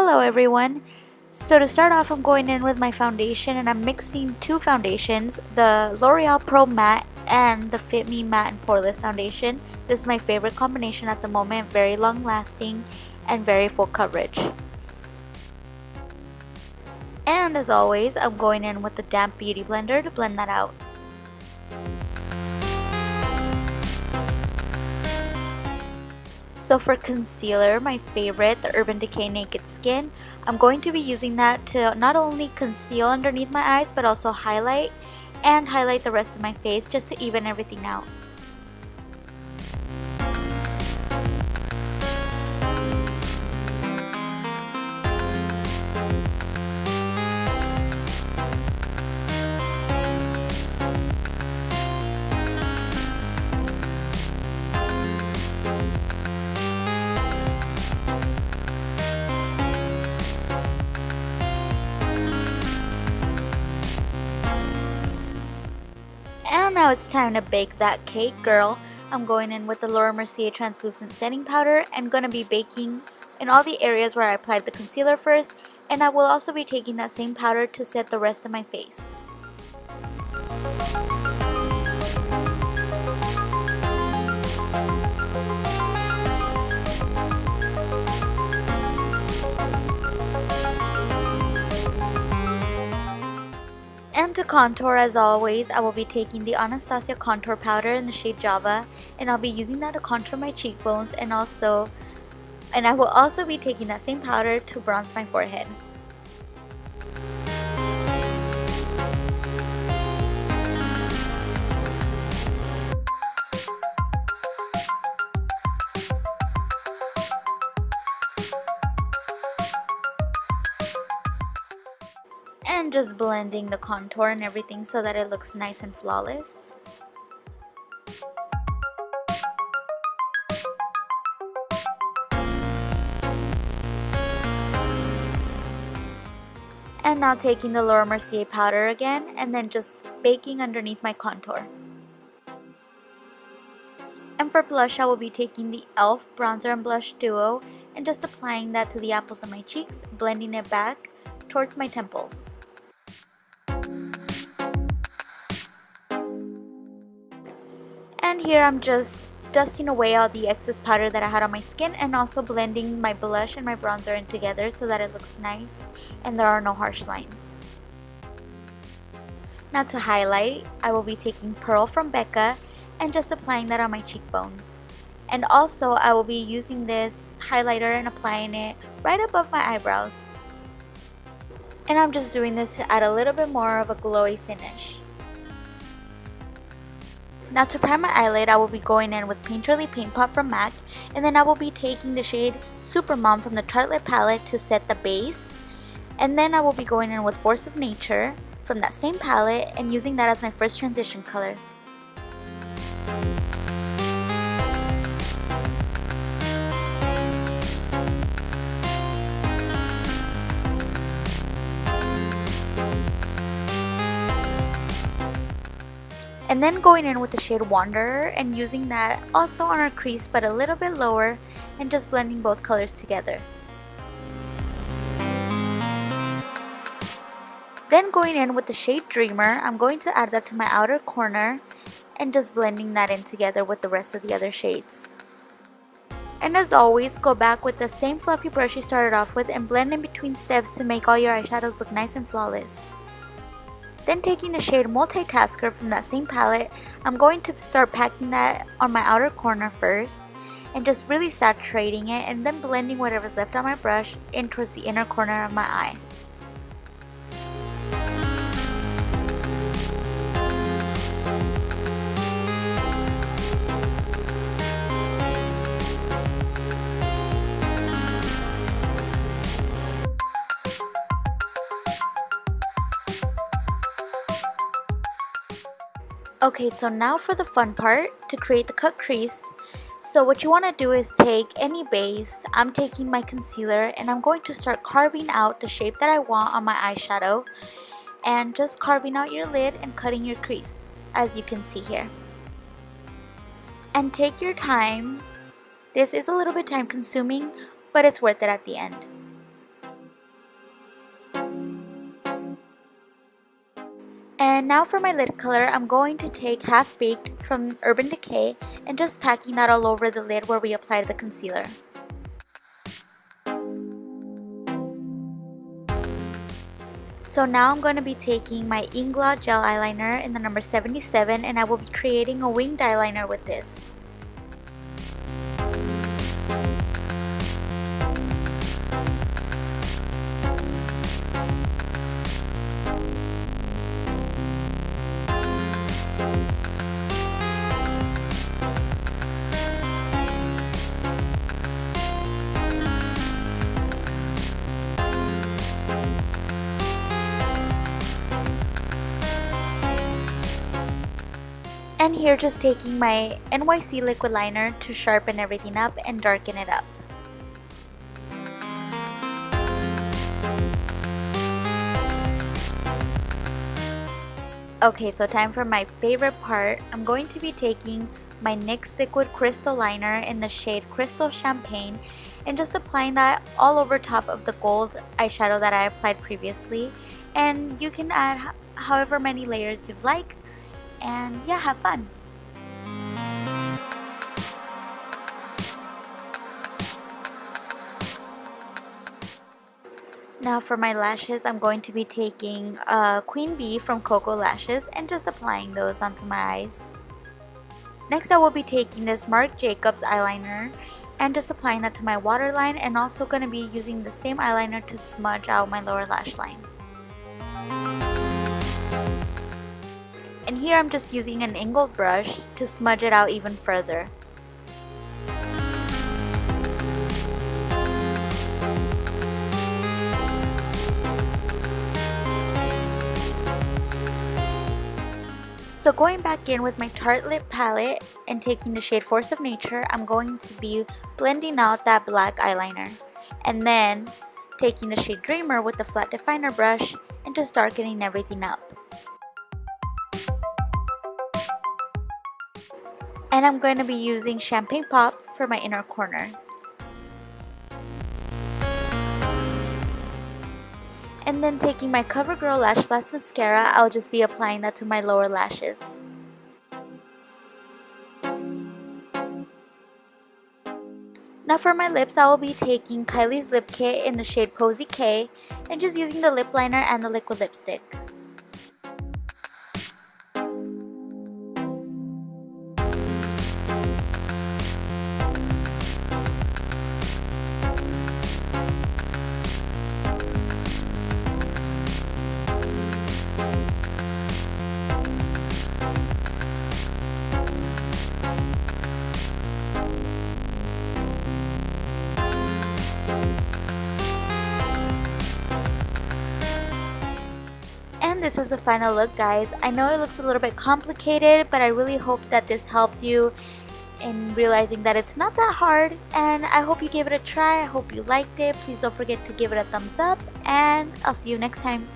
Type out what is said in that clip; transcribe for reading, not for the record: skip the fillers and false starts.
Hello everyone. So to start off, I'm going in with my foundation and I'm mixing two foundations, the L'Oreal Pro Matte and the Fit Me Matte and Poreless foundation. This is my favorite combination at the moment, very long lasting and very full coverage. And as always, I'm going in with the damp beauty blender to blend that out. So for concealer, my favorite, the Urban Decay Naked Skin, I'm going to be using that to not only conceal underneath my eyes but also highlight the rest of my face just to even everything out. And now it's time to bake that cake, girl. I'm going in with the Mercier translucent setting powder and going to be baking in all the areas where I applied the concealer first, and I will also be taking that same powder to set the rest of my face. And to contour, as always, I will be taking the Anastasia contour powder in the shade Java, and I'll be using that to contour my cheekbones, and I will also be taking that same powder to bronze my forehead. And just blending the contour and everything so that it looks nice and flawless. And now taking the Mercier powder again and then just baking underneath my contour. And for blush, I will be taking the e.l.f. bronzer and blush duo and just applying that to the apples of my cheeks, blending it back towards my temples. And here I'm just dusting away all the excess powder that I had on my skin and also blending my blush and my bronzer in together so that it looks nice and there are no harsh lines. Now to highlight, I will be taking Pearl from Becca and just applying that on my cheekbones. And also I will be using this highlighter and applying it right above my eyebrows. And I'm just doing this to add a little bit more of a glowy finish. Now to prime my eyelid, I will be going in with Painterly Paint Pot from MAC, and then I will be taking the shade Supermom from the Tartelette palette to set the base. And then I will be going in with Force of Nature from that same palette and using that as my first transition color. And then going in with the shade Wanderer and using that also on our crease but a little bit lower and just blending both colors together. Then going in with the shade Dreamer, I'm going to add that to my outer corner and just blending that in together with the rest of the other shades. And as always, go back with the same fluffy brush you started off with and blend in between steps to make all your eyeshadows look nice and flawless. Then taking the shade Multitasker from that same palette, I'm going to start packing that on my outer corner first and just really saturating it and then blending whatever's left on my brush in towards the inner corner of my eye. Okay, so now for the fun part, to create the cut crease. So what you want to do is take any base, I'm taking my concealer and I'm going to start carving out the shape that I want on my eyeshadow and just carving out your lid and cutting your crease, as you can see here. And take your time. This is a little bit time consuming, but it's worth it at the end. And now for my lid color, I'm going to take Half Baked from Urban Decay and just packing that all over the lid where we applied the concealer. So now I'm going to be taking my Ingot gel eyeliner in the number 77, and I will be creating a winged eyeliner with this. And here just taking my NYC liquid liner to sharpen everything up and darken it up. Okay, so time for my favorite part. I'm going to be taking my NYX Liquid Crystal Liner in the shade Crystal Champagne and just applying that all over top of the gold eyeshadow that I applied previously. And you can add however many layers you'd like. And yeah, have fun. Now for my lashes, I'm going to be taking Queen B from Koko Lashes and just applying those onto my eyes. Next I will be taking this Marc Jacobs eyeliner and just applying that to my waterline, and also going to be using the same eyeliner to smudge out my lower lash line. And here I'm just using an Ingot brush to smudge it out even further. So going back in with my Tarte lip palette and taking the shade Force of Nature, I'm going to be blending out that black eyeliner. And then taking the shade Dreamer with the flat definer brush and just darkening everything up. And I'm going to be using Champagne Pop for my inner corners. And then taking my Covergirl Lash Blast Mascara, I'll just be applying that to my lower lashes. Now for my lips, I will be taking Kylie's Lip Kit in the shade Posie K and just using the lip liner and the liquid lipstick. And this is the final look, guys. I know it looks a little bit complicated, but I really hope that this helped you in realizing that it's not that hard, and I hope you gave it a try. I hope you liked it. Please don't forget to give it a thumbs up, and I'll see you next time.